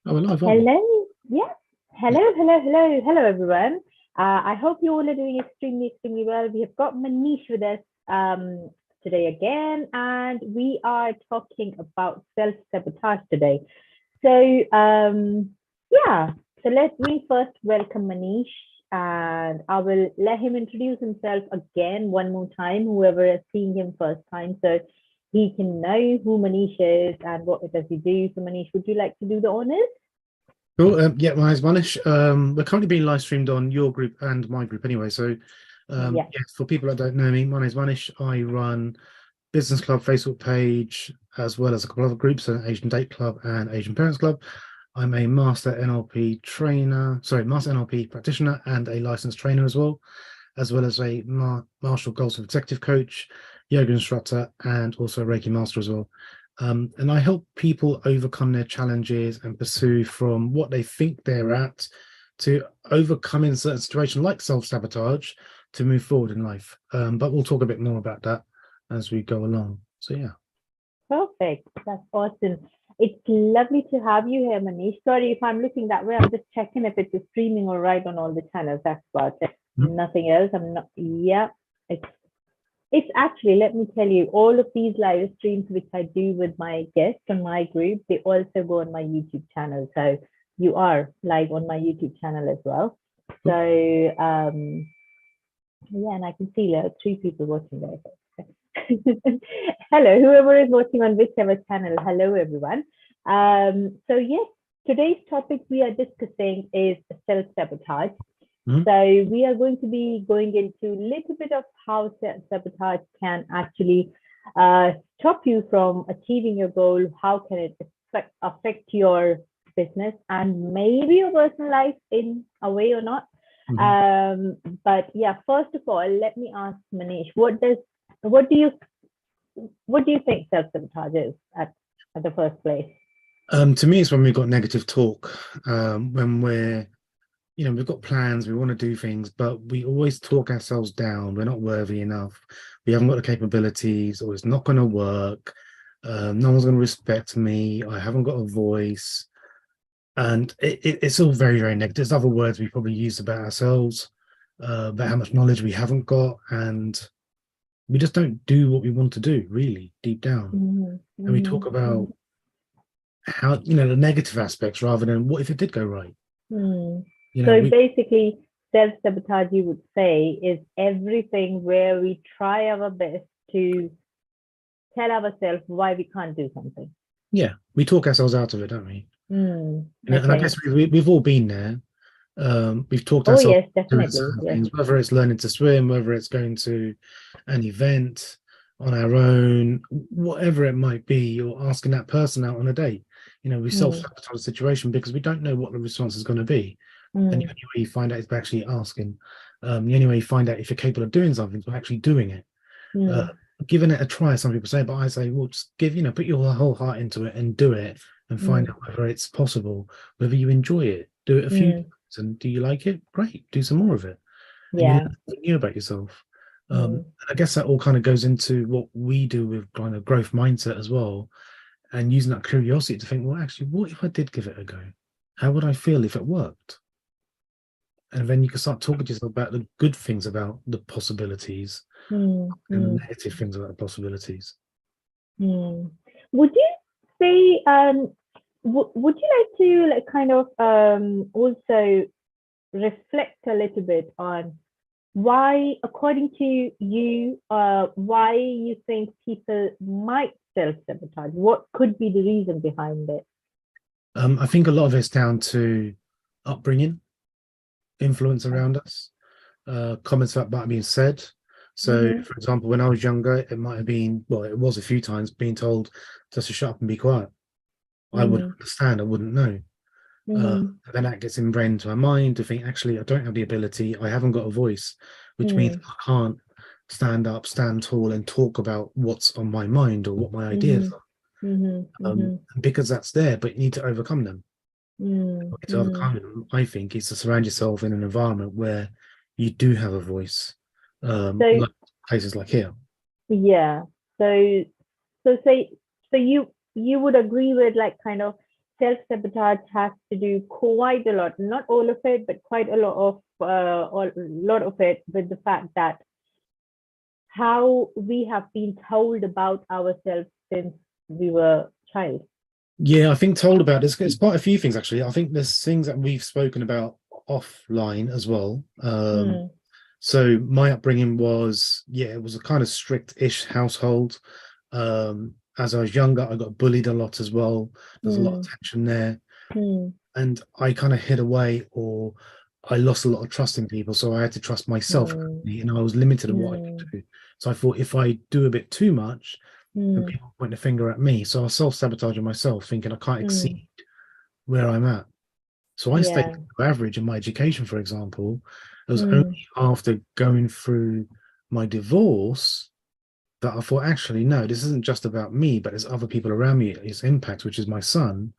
Oh, we're live, aren't we? Hello. Yeah. Yeah. Hello, everyone. I hope you all are doing extremely well. We have got Manish with us today again, and we are talking about self-sabotage today. So, yeah. So let me first welcome Manish, and I will let him introduce himself again one more time, whoever is seeing him first time, so he can know who Manish is and what does he do. So, Manish, would you like to do the honors? Cool. Yeah, my name's Manish. We're currently being live streamed on your group and my group anyway. So, Yeah. yeah, for people that don't know me, my name's Manish. I run Business Club Facebook page as well as a couple of other groups, an Asian Date Club and Asian Parents Club. I'm a master NLP practitioner and a licensed trainer as well as a Marshall Goldsmith executive coach, yoga instructor, and also a Reiki master as well. And I help people overcome their challenges and pursue from what they think they're at to overcoming certain situations like self-sabotage to move forward in life. But we'll talk a bit more about that as we go along. So yeah. Perfect. That's awesome. It's lovely to have you here, Manish. Sorry if I'm looking that way. I'm just checking if it's streaming all right on all the channels. That's about it. Mhm. Nothing else. I'm not. Yeah. It's it's actually, let me tell you, all of these live streams which I do with my guests on my group, they also go on my YouTube channel. So you are live on my YouTube channel as well. So yeah, and I can see there are three people watching there. Hello, whoever is watching on whichever channel. Hello, everyone. So yes, today's topic we are discussing is self-sabotage. Mhm. So we are going to be going into a little bit of how self-sabotage can actually stop you from achieving your goal. How can it affect your business and maybe your personal life in a way or not? But yeah, first of all, let me ask Manish, what do you what do you think self-sabotage is at the first place? To me, it's when we've got negative talk, when we've got plans, we want to do things, but we always talk ourselves down. We're not worthy enough. We haven't got the capabilities, or it's not going to work. No one's going to respect me. I haven't got a voice. And it's all very, very negative. There's other words we probably use about ourselves, about how much knowledge we haven't got. And we just don't do what we want to do, really, deep down. Mm-hmm, And we talk mm-hmm, about how, the negative aspects rather than what if it did go right. mm-hmm. You know, So we basically, self-sabotage, you would say, is everything where we try our best to tell ourselves why we can't do something. Yeah, we talk ourselves out of it, don't we? And I Okay. guess we've all been there. We've talked Oh, ourselves yes, doing definitely. certain Yes. things, whether it's learning to swim, whether it's going to an event on our own, whatever it might be, or asking that person out on a date. We Mm, self-sabotage the situation because we don't know what the response is going to be. And the mm, only way you find out is by actually asking. The only way you find out if you're capable of doing something is by actually doing it. Uh, mm, Giving it a try, some people say, but I say, well, just put your whole heart into it and do it and find mm, out whether it's possible, whether you enjoy it. Do it a few times, mm. and do you like it? Great, do some more of it, and you Yeah. learn something new about yourself. Mm. I guess that all kind of goes into what we do with kind of growth mindset as well, and using that curiosity to think, well, actually, what if I did give it a go? How would I feel if it worked? And then you can start talking to yourself about the good things about the possibilities Mm, and the mm, negative things about the possibilities. mm. Would you say, would you like to like kind of also reflect a little bit on why, according to you, why you think people might self-sabotage? What could be the reason behind it? I think a lot of it's down to upbringing, influence around us, comments that might have been said. So, Mm-hmm, for example, when I was younger, it might have been, well, it was a few times being told just to shut up and be quiet. I wouldn't mm-hmm, understand, I wouldn't know. mm-hmm, Then that gets ingrained into my mind to think, actually, I don't have the ability, I haven't got a voice, which means I can't stand up, stand tall, and talk about what's on my mind or what my ideas mm-hmm, are. mm-hmm, mm-hmm, And because that's there, but you need to overcome them. To mm-hmm. overcome them, I think, is to surround yourself in an environment where you do have a voice, So like places like here. yeah, so so say so you would agree with like kind of self-sabotage has to do quite a lot, not all of it, but quite a lot of it with the fact that how we have been told about ourselves since we were child. Yeah, I think told about this. It's quite a few things actually. I think there's things that we've spoken about offline as well. Mm, So my upbringing was, yeah, it was a kind of strict-ish household. As I was younger, I got bullied a lot as well. There's a lot of mm, tension there, mm, and I kind of hid away, or I lost a lot of trust in people, so I had to trust myself, mm, and I was limited in what I mm, could do. So I thought if I do a bit too much, then mm, people point the finger at me. So I was self-sabotaging myself, thinking I can't mm. exceed where I'm at. So I stayed Yeah. average in my education, for example. It was only Mm, after going through my divorce that I thought, actually, no, this isn't just about me, but there's other people around me, its impact, which is my son.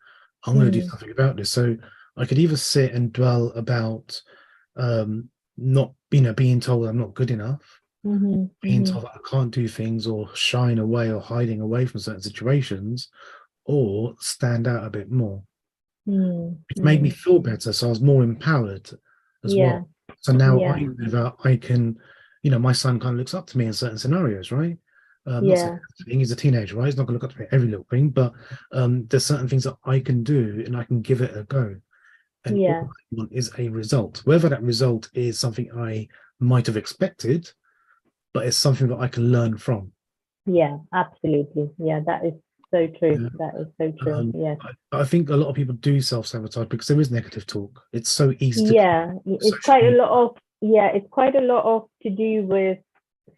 I'm going to do mm, something about this. So I could either sit and dwell about not, being told I'm not good enough, mhm, being mhm, told that I can't do things, or shying away or hiding away from certain situations, or stand out a bit more, mm, which made me mm. feel better. So I was more empowered as Yeah, well. So now I yeah, know that I can, my son kind of looks up to me in certain scenarios, right? Not saying yeah, everything, he's a teenager, right? He's not going to look up to me every little thing, but there's certain things that I can do and I can give it a go. And all yeah, I want is a result. Whether that result is something I might have expected, but it's something that I can learn from. yeah, absolutely. Yeah, that is so true. Yeah. That is so true. Yes. I think a lot of people do self-sabotage because there is negative talk. It's so easy to Yeah, it's social quite a media. lot of, yeah, it's quite a lot of to do with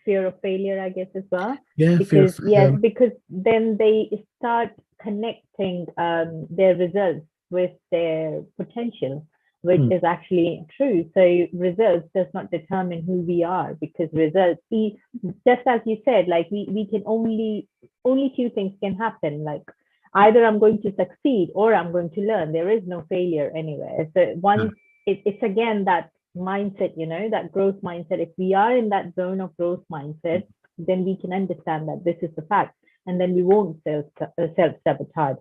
fear of failure, I guess, as well. Yeah, fear Because of yes, failure. because then they start connecting their results with their potential, which Hmm. is actually true. So results does not determine who we are, because results, just as you said, like we can only two things can happen. Like either I'm going to succeed or I'm going to learn. There is no failure anywhere. So No. once it's again that mindset, that growth mindset. If we are in that zone of growth mindset, then we can understand that this is the fact, and then we won't self sabotage.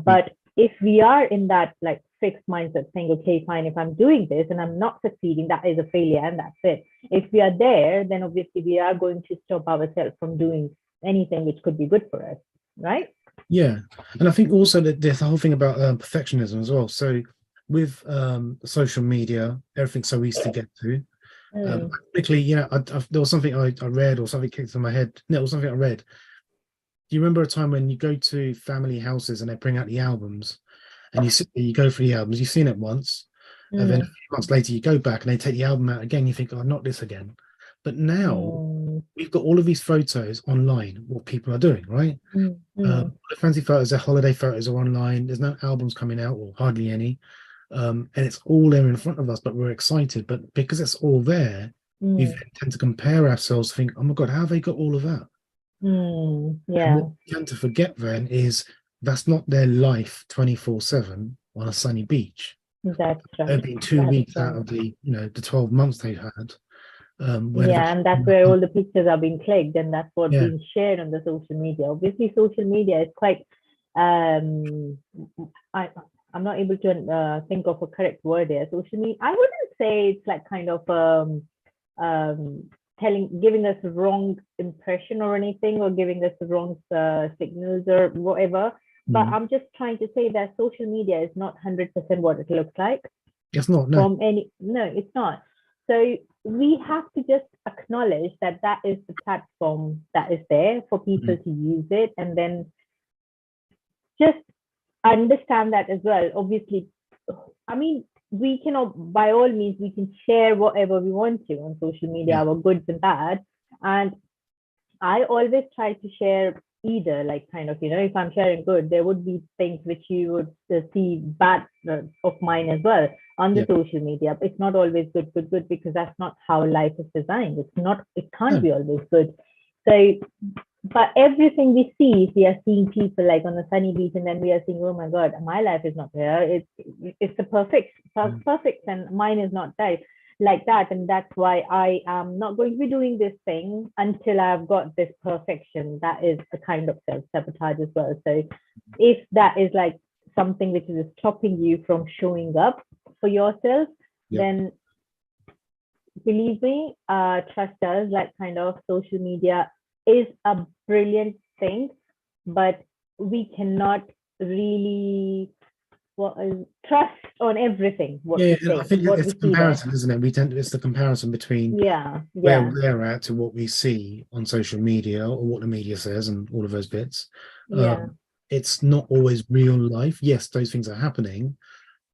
Yeah. But if we are in that like fixed mindset, saying, okay, fine, if I'm doing this and I'm not succeeding, that is a failure, and that's it. If we are there, then obviously we are going to stop ourselves from doing anything which could be good for us, right? Yeah. And I think also that there's the whole thing about perfectionism as well. So with social media, everything's so easy to get to. Mm, Quickly, there was something I read, or something kicked in my head. No, it was something I read. Do you remember a time when you go to family houses and they bring out the albums, and you sit there, you go through the albums, you've seen it once, and then a mm, few months later you go back and they take the album out again, you think, oh, not this again. But now mm, we've got all of these photos online, what people are doing, right? mm, mm, The fancy photos, their holiday photos are online. There's no albums coming out, or hardly any. And it's all there in front of us, but we're excited. But because it's all there, we mm, then tend to compare ourselves, think, oh my God, how have they got all of that? And what yeah, we tend to forget then is that's not their life 24/7 on a sunny beach. that's They've right. been two That's weeks out right. of the 12 months they had, where they've Yeah, actually, and that's where all the pictures are being clicked, and that's what yeah, being shared on the social media. Obviously, social media is quite. Um, I I'm not able to think of a correct word there. Social media. I wouldn't say it's like kind of giving us wrong impression or anything, or giving us the wrong signals or whatever. But mm, I'm just trying to say that social media is not 100% what it looks like it's not, no. from any, no, it's not. So we have to just acknowledge that that is the platform that is there for people Mm, to use it, and then just understand that as well. Obviously, I mean, we cannot, by all means, we can share whatever we want to on social media, yeah, our goods and bad. And I always try to share either, like kind of, if I'm sharing good, there would be things which you would see bad of mine as well on the yeah, social media. But it's not always good, good, good, because that's not how life is designed. It's not, it can't no, be always good. So, but everything we see, if we are seeing people like on a sunny beach, and then we are seeing, oh my God, my life is not there. It's the mm, perfect, and mine is not there like that. And that's why I am not going to be doing this thing until I've got this perfection. That is a kind of self sabotage as well. So if that is like something which is stopping you from showing up for yourself, then believe me, trust us, like kind of social media is a brilliant thing, but we cannot really trust on everything what Yeah, we and I think, think what it's we the see there. comparison, isn't it? It's the comparison between Yeah, where yeah, we're at to what we see on social media or what the media says and all of those bits. yeah. It's not always real life. Yes, those things are happening,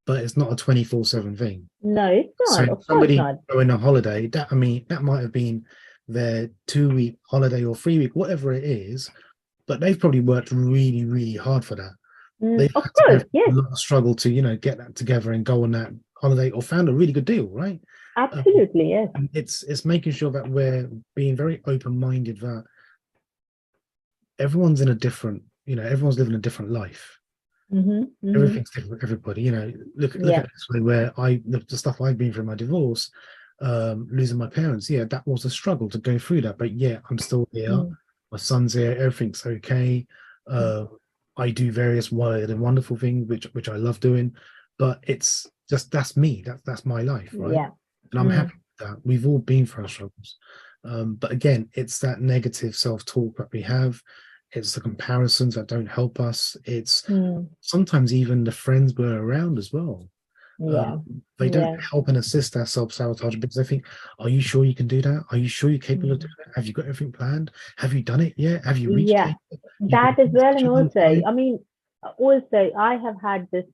but it's not a 24/7 thing. No, it's So not. Of course somebody not. going on a holiday, that I mean, that might have been their 2 week holiday or 3 week, whatever it is, but they've probably worked really, really hard for that. They've Of had to go course, through yes, a lot of struggle to, get that together and go on that holiday or found a really good deal, right? Um, absolutely, yes. and it's making sure that we're being very open-minded that everyone's in a different, everyone's living a different life. Mm-hmm, mm-hmm. Everything's different for everybody. Look at Yeah, it this way, where the stuff I've been through, my divorce, losing my parents, yeah, that was a struggle to go through that. But yeah, I'm still here. mm, My son's here, everything's okay. mm, Uh, I do various wild and wonderful things, which I love doing, but it's just that's me. That's my life, right? yeah. And I'm Mm, happy with that. We've all been through our struggles. But again, it's that negative self-talk that we have. It's the comparisons that don't help us. It's mm, sometimes even the friends we're around as well. yeah, They don't yeah. help and assist our self-sabotage because they think, are you sure you can do that? Are you sure you're capable of Mm. doing that? Have you got everything planned? Have you done it yet? Have you reached Yeah, it? You've been that as doing this well. for And such a long also, time. I mean, also, I have had this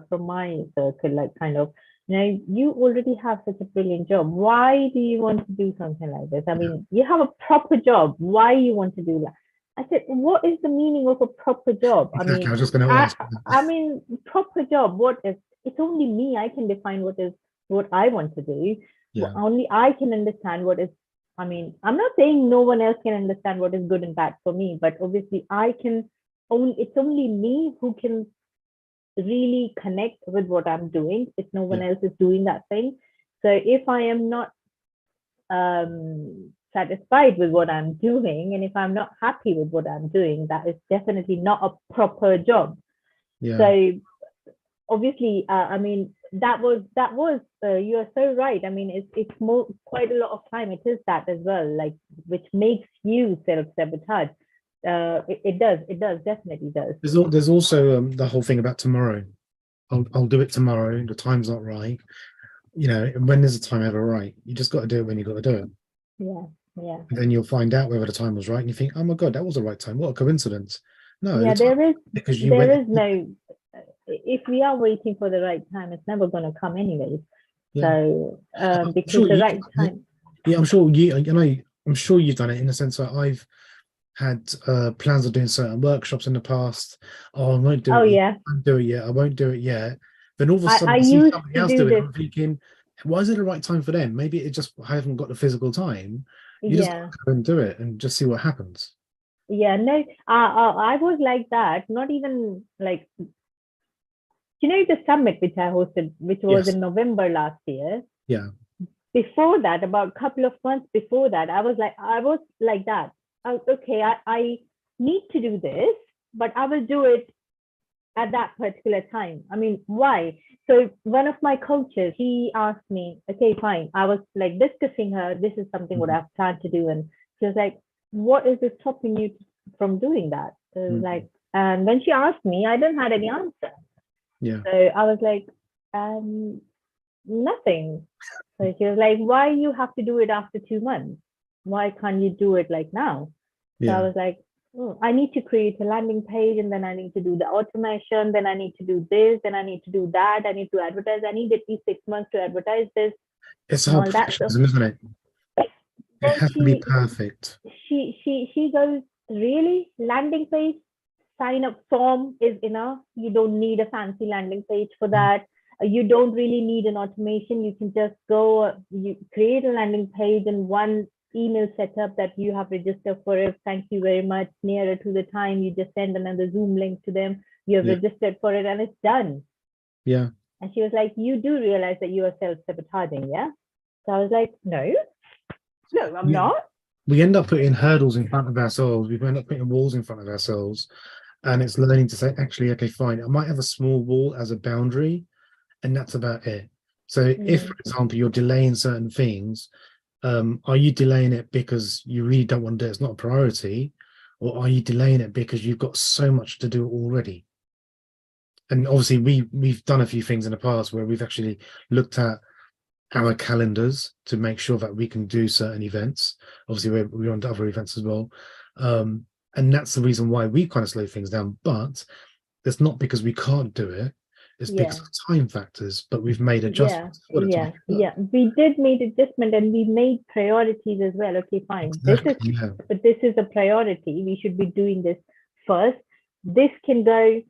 from my circle, like kind of, you already have such a brilliant job. Why do you want to do something like this? I Yeah, mean, you have a proper job. Why you want to do that? I said, what is the meaning of a proper job? I exactly. I mean, was just going to I, ask. I mean, proper job. What is? It's only me. I can define what I want to do. Yeah, Only I can understand what is. I mean, I'm not saying no one else can understand what is good and bad for me, but obviously I can it's only me who can really connect with what I'm doing if no one yeah, else is doing that thing. So if I am not satisfied with what I'm doing, and if I'm not happy with what I'm doing, that is definitely not a proper job. yeah. So obviously, I mean, that was you are so right. I mean, it's more quite a lot of time. It is that as well, like which makes you self-sabotage. It does definitely does. There's also the whole thing about tomorrow. I'll do it tomorrow. The time's not right. And when there's a time ever right, you just got to do it when you got to do it. Yeah, yeah, And then you'll find out whether the time was right, and you think, oh my god, that was the right time. What a coincidence! No, the yeah. time There is because you there went. is no. If we are waiting for the right time, it's never going to come anyways. Yeah, So I'm because sure the you've right done it. time. Yeah, I'm sure I'm sure you've done it in the sense that I've had plans of doing certain workshops in the past. Oh, I won't do Oh it yet. yeah, I won't do it yet. I won't do it yet. Then all of a I sudden, I I see used somebody to else do doing it. this. I'm thinking, why is it the right time for them? Maybe it just I haven't got the physical time. You just got Yeah, to go and do it and just see what happens. yeah. No, I was like that. Not even like the summit which I hosted, which was Yes. in November last year. Yeah. Before that, about a couple of months before that, I was like that. Okay, I need to do this, but I will do it at that particular time. I mean, why? So one of my coaches, he asked me, okay, fine. I was like discussing her, this is something what Mhm. I've planned to do. And she was like, what is stopping you from doing that? So Mhm. like, and when she asked me, I didn't have any answer. Yeah. So I was like, nothing. So she was like, why you have to do it after 2 months? Why can't you do it like now? So I Yeah. was like, oh, I need to create a landing page and then I need to do the automation. Then I need to do this. Then I need to do that. I need to advertise. I need at least 6 months to advertise this It's and our all that. So perfectionism, isn't it? It then has to be perfect. she goes, really? Landing page? Sign up form is enough. You don't need a fancy landing page for Mm. that. You don't really need an automation. You can just go, you create a landing page and one email setup that you have registered for it. Thank you very much. Nearer to the time, you just send another Zoom link to them. You have Yeah. registered for it and it's done. Yeah. And she was like, you do realize that you are self-sabotaging, yeah? So I was like, no, I'm We, not. we end up putting hurdles in front of ourselves. We end up putting walls in front of ourselves. And it's learning to say, actually, okay, fine, I might have a small wall as a boundary, and that's about it. So if, for example, you're delaying certain things, are you delaying it because you really don't want to do it, it's not a priority, or are you delaying it because you've got so much to do already? And obviously we've done a few things in the past where we've actually looked at our calendars to make sure that we can do certain events. Obviously we're on to other events as well, and that's the reason why we kind of slow things down. But it's not because we can't do it, it's because of time factors, but we've made adjustments for it to make it work. We did made adjustment, and we made priorities as well. Okay, fine, Exactly, yeah. but this is a priority, we should be doing this first, this can go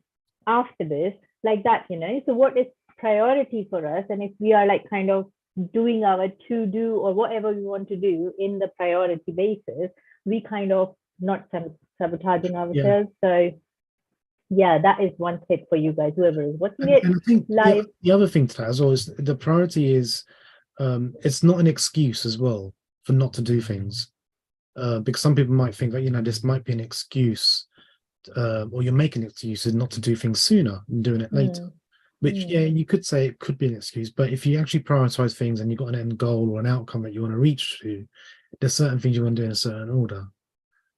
after this, like that, so what is priority for us? And if we are like kind of doing our to do or whatever we want to do in the priority basis, we kind of not sabotaging ourselves. So yeah, that is one tip for you guys, whoever is watching it. And I think live. The other thing to that as well is the priority is, it's not an excuse as well for not to do things, because some people might think that this might be an excuse, or you're making excuses not to do things sooner and doing it later. Which, yeah, you could say it could be an excuse, but if you actually prioritize things and you've got an end goal or an outcome that you want to reach to, there's certain things you want to do in a certain order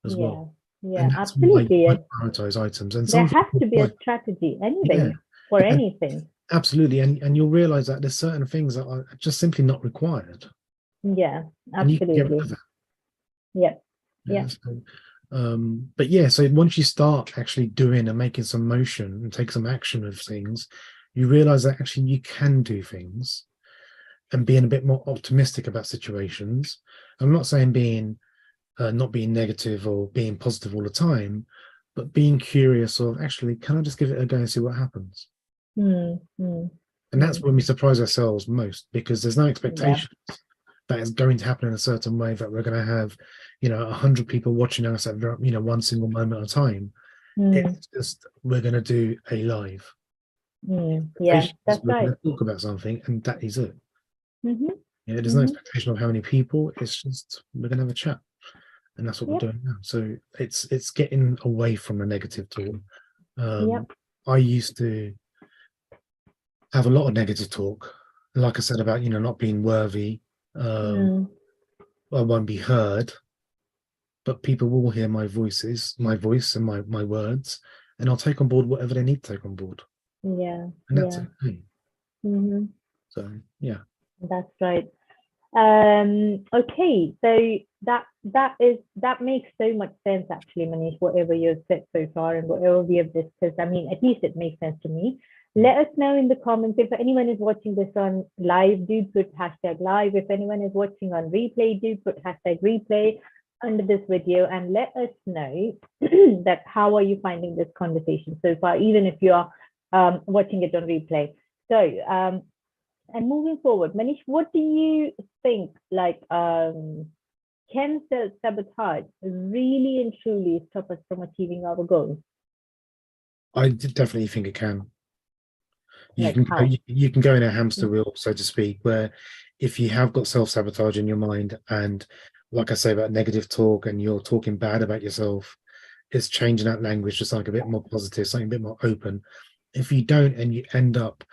as well. Yeah, And that's absolutely. why you prioritize items. And there has to be like, a strategy anyway, for anything. Absolutely. And you'll realize that there's certain things that are just simply not required. Yeah, absolutely. And you can get rid of that. Yeah. But yeah, so once you start actually doing and making some motion and take some action with things, you realize that actually you can do things, and being a bit more optimistic about situations. I'm not saying being not being negative or being positive all the time, but being curious of, actually, can I just give it a go and see what happens? And that's when we surprise ourselves most, because there's no expectations that it's going to happen in a certain way, that we're going to have 100 people watching us at one single moment at a time. It's just, we're going to do a live. Yeah, that's we're right. going to talk about something, and that is it. There's no Mm-hmm. expectation of how many people. It's just, we're going to have a chat, and that's what we're doing now. So it's getting away from the negative talk. I used to have a lot of negative talk, like I said, about not being worthy. I won't be heard, but people will hear my voice and my words, and I'll take on board whatever they need to take on board. And that's okay. So yeah, that's right. Okay, so that makes so much sense, actually, Manish, whatever you've said so far and whatever we have discussed. I mean, at least it makes sense to me. Let us know in the comments. If anyone is watching this on live, do put #live. If anyone is watching on replay, do put #replay under this video, and let us know that how are you finding this conversation so far, even if you are watching it on replay. So and moving forward, Manish, what do you think, like, can self-sabotage really and truly stop us from achieving our goals? I definitely think it can. You can go in a hamster wheel, so to speak, where if you have got self-sabotage in your mind, and like I say about negative talk, and you're talking bad about yourself, it's changing that language to something a bit more positive, something a bit more open. If you don't, and you end up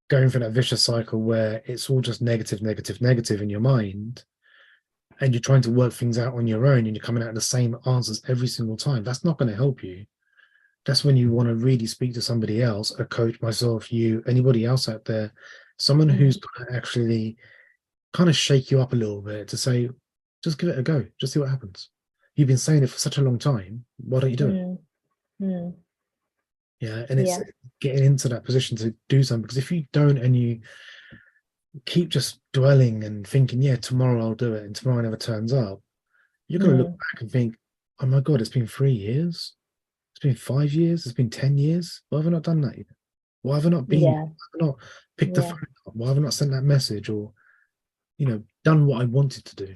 going through that vicious cycle where it's all just negative in your mind, and you're trying to work things out on your own, and you're coming out with the same answers every single time, that's not going to help you. That's when you want to really speak to somebody else, a coach, myself, you, anybody else out there, someone who's going to actually kind of shake you up a little bit, to say, just give it a go, just see what happens. You've been saying it for such a long time, why don't you do it? And it's getting into that position to do something, because if you don't, and you keep just dwelling and thinking, yeah, tomorrow I'll do it, and tomorrow never turns up, you're going to look back and think, oh my God, it's been 3 years. It's been 5 years. It's been 10 years. Why have I not done that yet? Why have I not been? Why have I not picked the phone up? Why have I not sent that message, or done what I wanted to do?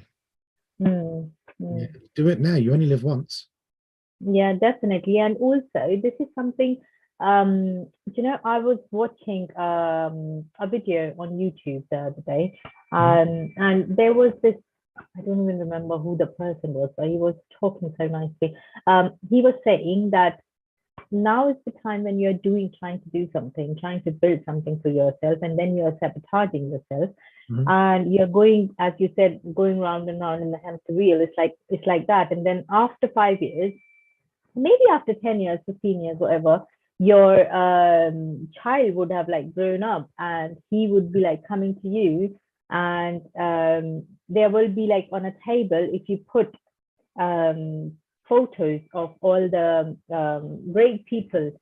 Do it now. You only live once. Yeah, definitely. And also, this is something. I was watching a video on YouTube the other day, and there was this. I don't even remember who the person was, but he was talking so nicely. He was saying that now is the time when you're trying to do something, trying to build something for yourself, and then you're sabotaging yourself. Mhm. And you're going, as you said, going round and round in the hamster wheel. It's like that. And then after 5 years, maybe after 10 years, 15 years, whatever, your child would have like grown up, and he would be like coming to you, and there will be like on a table, if you put um, photos of all the great people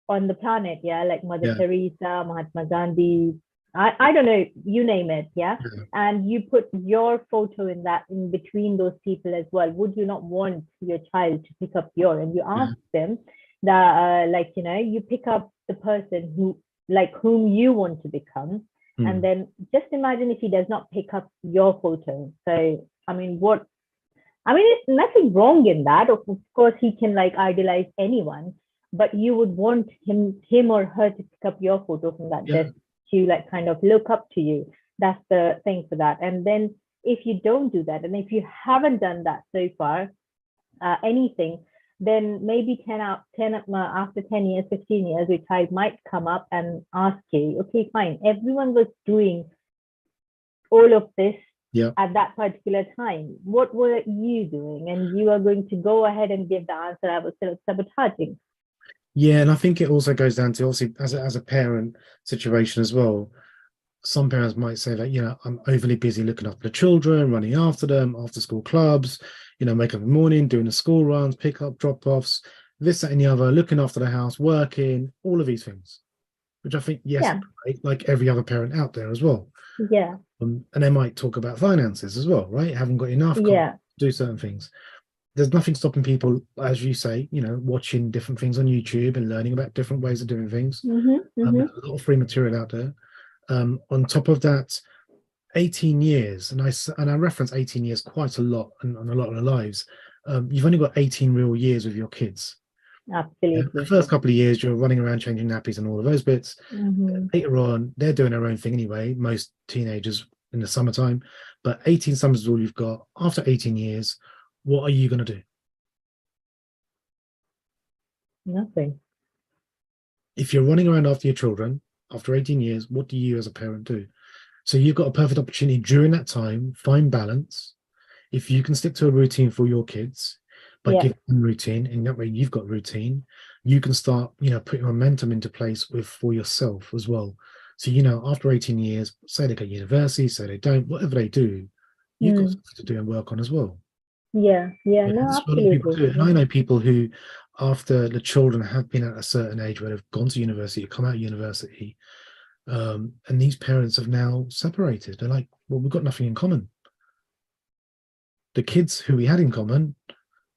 on the planet, yeah, like Mother Yeah, Teresa, Mahatma Gandhi, I don't know, you name it, yeah. yeah, And you put your photo in that, in between those people as well. Would you not want your child to pick up your, and you yeah. ask them that, like, you know, you pick up the person who, like, whom you want to become. And Mm. then just imagine if he does not pick up your photo. So, I mean, it's nothing wrong in that. Of course, he can like idolize anyone, but you would want him or her to pick up your photo from that Yeah, desk, to like kind of look up to you. That's the thing for that. And then if you don't do that, and if you haven't done that so far, anything, then maybe 10 after 10 years, 15 years, your child might come up and ask you, okay, fine, everyone was doing all of this yeah. at that particular time. What were you doing? And you are going to go ahead and give the answer, I was sabotaging. Yeah, and I think it also goes down to, obviously, as a parent situation as well. Some parents might say that, I'm overly busy looking after the children, running after them, after school clubs, wake up in the morning, doing the school runs, pick up, drop offs, this, that, and the other, looking after the house, working, all of these things, which I think, yes, Yeah, great, like every other parent out there as well. yeah, And they might talk about finances as well, right? Haven't got enough, can't yeah. do certain things. There's nothing stopping people, as you say, watching different things on YouTube and learning about different ways of doing things. Mm-hmm, mm-hmm. There's a lot of free material out there. On top of that, 18 years, and I reference 18 years quite a lot on a lot of their lives. You've only got 18 real years with your kids. Yeah? The Absolutely. first couple of years, you're running around changing nappies and all of those bits. Mm-hmm. Later on, they're doing their own thing anyway, most teenagers in the summertime. But 18 summers is all you've got. After 18 years, what are you going to do? Nothing. If you're running around after your children after 18 years, what do you as a parent do? So you've got a perfect opportunity during that time, find balance. If you can stick to a routine for your kids by Yeah. giving them routine, and that way you've got routine, you can start, putting momentum into place with for yourself as well. So, after 18 years, say they go to university, say they don't, whatever they do, you've got Mm. something to do and work on as well. Yeah. Yeah. Yeah, No, there's a lot of people absolutely. do it. And I know people who, after the children have been at a certain age where they've gone to university, come out of university, and these parents have now separated. They're like, well, we've got nothing in common. The kids who we had in common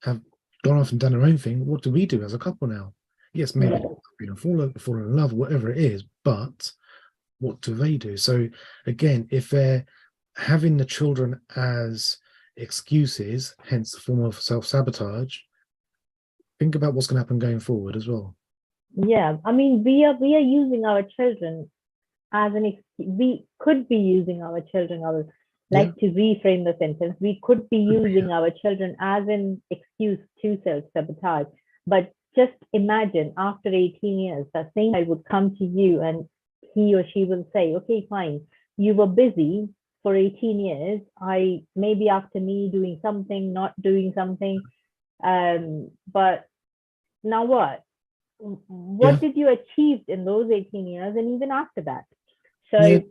have gone off and done their own thing. What do we do as a couple now? Yes, maybe Yeah. fall in love, whatever it is, but what do they do? So again, if they're having the children as excuses, hence the form of self-sabotage, think about what's going to happen going forward as well. Yeah. I mean, we are using our children as we could be using our children, I would Yeah, like to reframe the sentence, we could be using our children as an excuse to self-sabotage. But just imagine, after 18 years, that same child would come to you, and he or she will say, okay, fine, you were busy for 18 years, I maybe after me doing something, not doing something, but now yeah, what did you achieve in those 18 years and even after that? yeah. So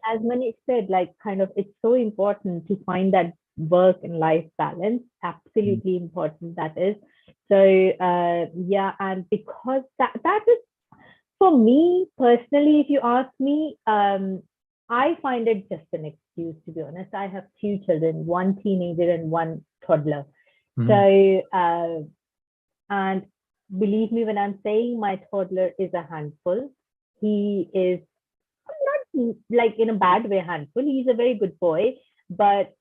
as Manish said, like kind of it's so important to find that work and life balance. Mm. Absolutely important that is. So yeah, and because that is, for me personally, if you ask me, I find it just an excuse, to be honest. I have two children, one teenager and one toddler. Mhm. So and believe me when I'm saying my toddler is a handful. He is not like in a bad way handful. He's a very good boy, but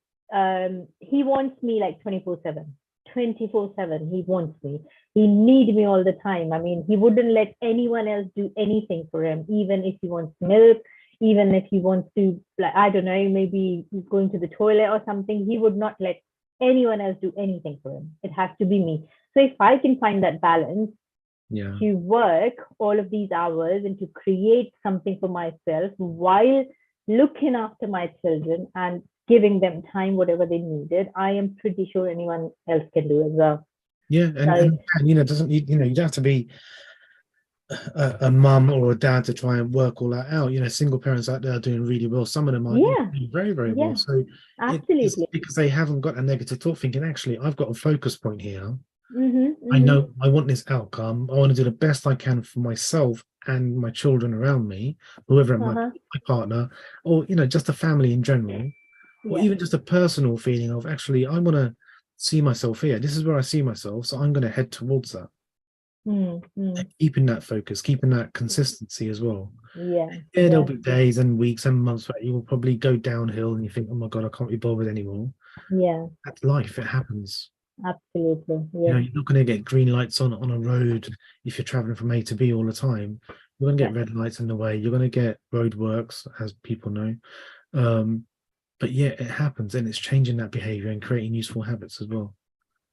he wants me like 24/7. 24/7 he wants me, he needs me all the time. I mean, he wouldn't let anyone else do anything for him, even if he wants milk, even if he wants to, like, I don't know, maybe going to the toilet or something, he would not let anyone else do anything for him. It has to be me. So if I can find that balance, Yeah. to work all of these hours and to create something for myself while looking after my children and giving them time, whatever they needed, I am pretty sure anyone else can do as well. Yeah, So and you know, doesn't you know, you don't have to be a mum or a dad to try and work all that out. You know, single parents out there are doing really well. Some of them are, you know, yeah, doing very, very well. yeah, So it's absolutely. because they haven't got a negative thought, thinking, actually, I've got a focus point here. Mm-hmm, I mm-hmm. know I want this outcome. I want to do the best I can for myself and my children around me, whoever it might Uh-huh. be, my partner, or you know, just a family in general, or Yeah. even just a personal feeling of actually, I want to see myself here. This is where I see myself, so I'm going to head towards that. Mm-hmm. Keeping that focus, keeping that consistency as well. Yeah, Yeah, there'll yeah, be days and weeks and months where you will probably go downhill and you think, oh my God, I can't be bothered anymore. yeah, That's life, it happens. absolutely. You Yes, know, you're not going to get green lights on a road if you're traveling from A to B all the time. You're going to yeah, get red lights in the way. You're going to get roadworks, as people know. Um, but yeah, it happens, and it's changing that behavior and creating useful habits as well.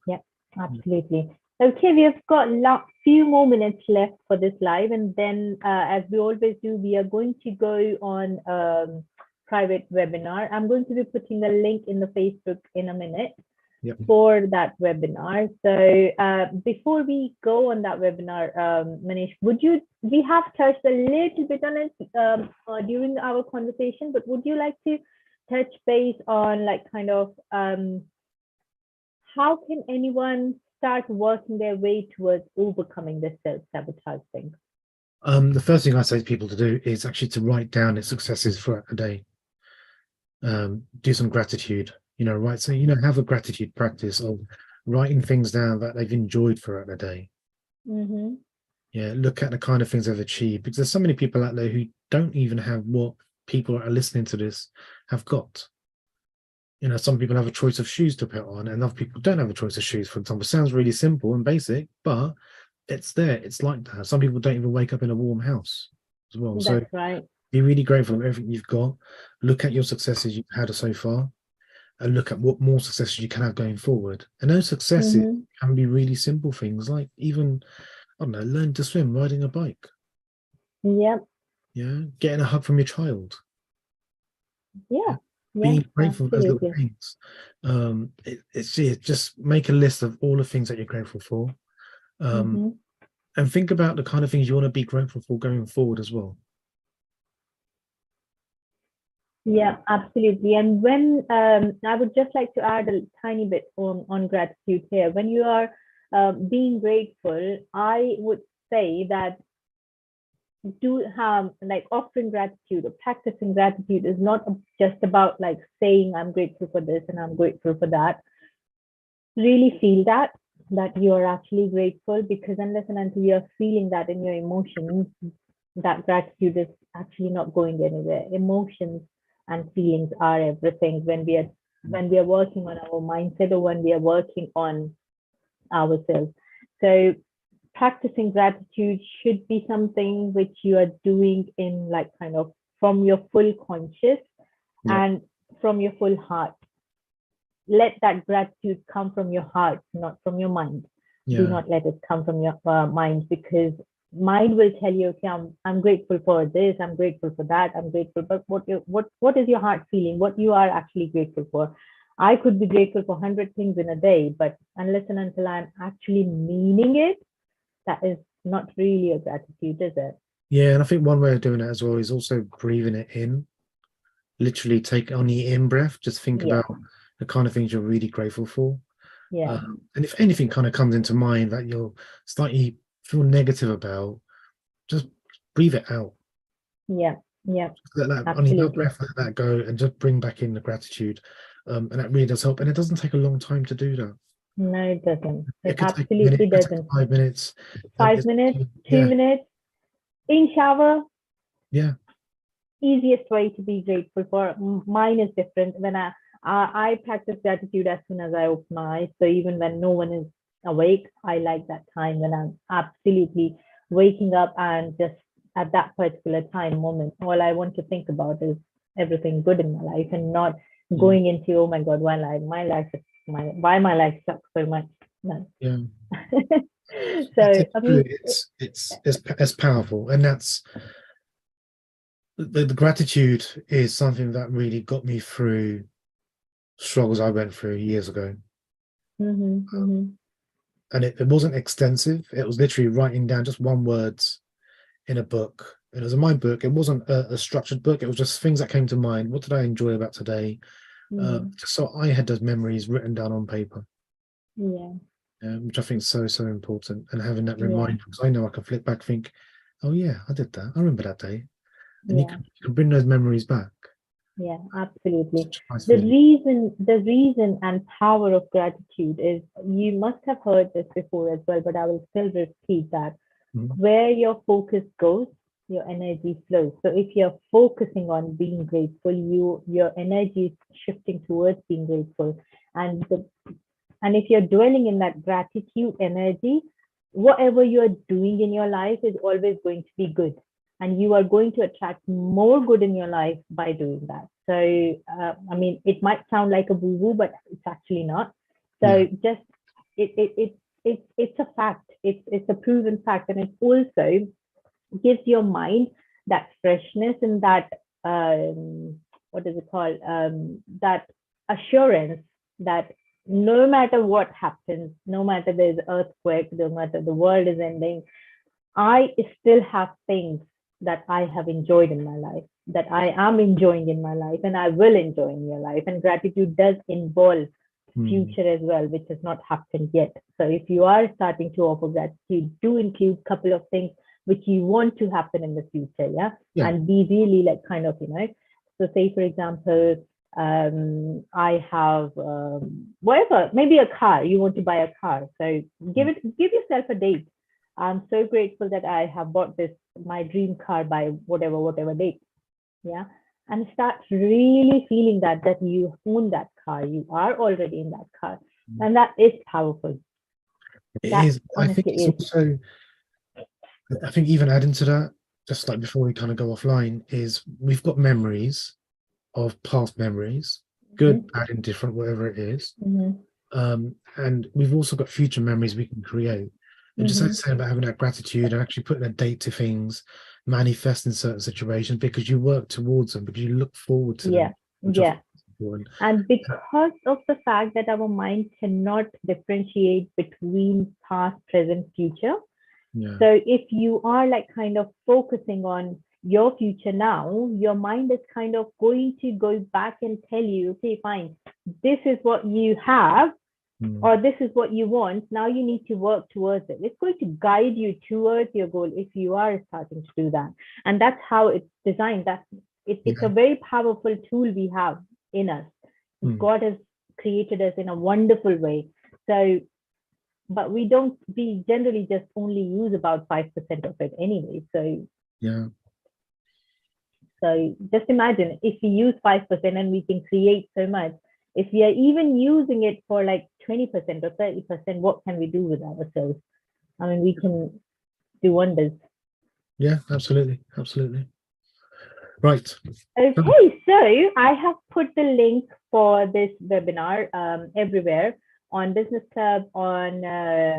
yeah, absolutely. Okay, we have got a few more minutes left for this live, and then, as we always do, we are going to go on private webinar. I'm going to be putting the link in the Facebook in a minute Yep. for that webinar. So before we go on that webinar, Manish, we have touched a little bit on it during our conversation, but would you like to touch base on like kind of how can anyone start working their way towards overcoming this self-sabotage thing? The first thing I say to people to do is actually to write down their successes throughout the day. Do some gratitude, you know, right? So, you know, have a gratitude practice of writing things down that they've enjoyed throughout the day. Mm-hmm. Yeah, look at the kind of things they've achieved because there's so many people out there who don't even have what people that are listening to this have got. You know, some people have a choice of shoes to put on, and other people don't have a choice of shoes, for example. Sounds really simple and basic, but it's there. It's like that. Some people don't even wake up in a warm house as well. So That's right. be really grateful for everything you've got. Look at your successes you've had so far, and look at what more successes you can have going forward. And those successes Mm-hmm. can be really simple things like even, I don't know, learn to swim, riding a bike, Yep. yeah, getting a hug from your child, Yeah. yeah, Yeah. being grateful for those little Absolutely. things. It's just make a list of all the things that you're grateful for, um, Mm-hmm. and think about the kind of things you want to be grateful for going forward as well. Yeah, absolutely. And when I would just like to add a tiny bit on gratitude here. When you are being grateful, I would say that do have like offering gratitude or practicing gratitude is not just about like saying I'm grateful for this and I'm grateful for that. Really feel that you are actually grateful, because unless and until you're feeling that in your emotions, that gratitude is actually not going anywhere. Emotions and feelings are everything when we are working on our mindset or when we are working on ourselves. So practicing gratitude should be something which you are doing in like kind of from your full conscious Yeah, and from your full heart. Let that gratitude come from your heart, not from your mind. Do yeah, not let it come from your mind, because mind will tell you, okay, I'm grateful for this, I'm grateful for that, I'm grateful. But what is your heart feeling? What you are actually grateful for? I could be grateful for 100 things in a day, but unless and until I'm actually meaning it, that is not really a gratitude, is it? yeah. And I think one way of doing it as well is also breathing it in. Literally take on the in breath. Just think Yeah, about the kind of things you're really grateful for. yeah, And if anything kind of comes into mind that you're slightly feel negative about, just breathe it out. yeah, yeah, Let that on your absolutely. breath, let that go, and just bring back in the gratitude. And that really does help. And it doesn't take a long time to do that. No, it doesn't. It It could take a minute, absolutely it could take doesn't. 5 minutes. 5 minutes, two Yeah, minutes, in shower, yeah, easiest way to be grateful for. Mine is different. When I practice gratitude as soon as I open my eyes. So even when no one is awake, I like that time when I'm absolutely waking up, and just at that particular time moment, all I want to think about is everything good in my life, and not yeah, going into, oh my God, why my life is why my life sucks so much. No. yeah. So, I mean, it's powerful, and that's the gratitude is something that really got me through struggles I went through years ago. And it wasn't extensive. It was literally writing down just one words in a book. It was in my book. It wasn't a structured book. It was just things that came to mind. What did I enjoy about today? Just so I had those memories written down on paper. Yeah. Which I think is so important. And having that Yeah. reminder, because I know I can flick back, think, oh yeah, I did that. I remember that day. And Yeah. you can bring those memories back. Yeah, absolutely. Such a nice The feeling. reason and power of gratitude is, you must have heard this before as well, but I will still repeat that. Where your focus goes, your energy flows. So if you're focusing on being grateful, your energy is shifting towards being grateful. And if you're dwelling in that gratitude energy, whatever you're doing in your life is always going to be good. And you are going to attract more good in your life by doing that. So, I mean, it might sound like a woo-woo, but it's actually not. So just, it's a fact. It's a proven fact. And it also gives your mind that freshness and that, what is it called? That assurance that no matter what happens, no matter there's earthquake, no matter the world is ending, I still have things that I have enjoyed in my life, that I am enjoying in my life, and I will enjoy in your life. And gratitude does involve future as well, which has not happened yet. So if you are starting to offer gratitude, do include a couple of things which you want to happen in the future, and be really like kind of, so say for example, I have whatever, maybe a car, you want to buy a car, so give yourself a date. I'm so grateful that I have bought this, my dream car, by whatever date, and start really feeling that you own that car, you are already in that car, and that is powerful. It That is. I think honestly it's is. also, I think even adding to that, just like before we kind of go offline, is we've got memories of past memories, good, bad, indifferent, whatever it is. And we've also got future memories we can create. And just like saying about having that gratitude and actually putting a date to things, manifest in certain situations because you work towards them, because you look forward to them. And because of the fact that our mind cannot differentiate between past, present, future. So if you are like kind of focusing on your future now, your mind is kind of going to go back and tell you, okay, fine, this is what you have, or this is what you want. Now you need to work towards it. It's going to guide you towards your goal if you are starting to do that. And that's how it's designed. It's a very powerful tool we have in us. God has created us in a wonderful way. So, but we generally just only use about 5% of it anyway. So so just imagine if we use 5% and we can create so much. If we are even using it for like 20% or 30%, what can we do with ourselves? I mean, we can do wonders. Yeah, absolutely. Right. Okay, so I have put the link for this webinar everywhere, on Business Club, on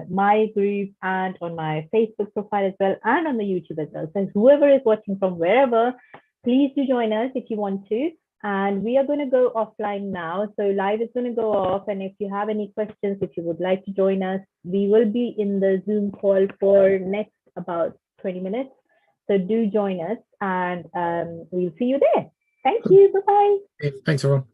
my group, and on my Facebook profile as well, and on the YouTube as well. So whoever is watching from wherever, please do join us if you want to. And we are going to go offline now. So live is going to go off. And if you have any questions, if you would like to join us, we will be in the Zoom call for next about 20 minutes. So do join us, and we'll see you there. Thank you. Bye-bye. Thanks, everyone.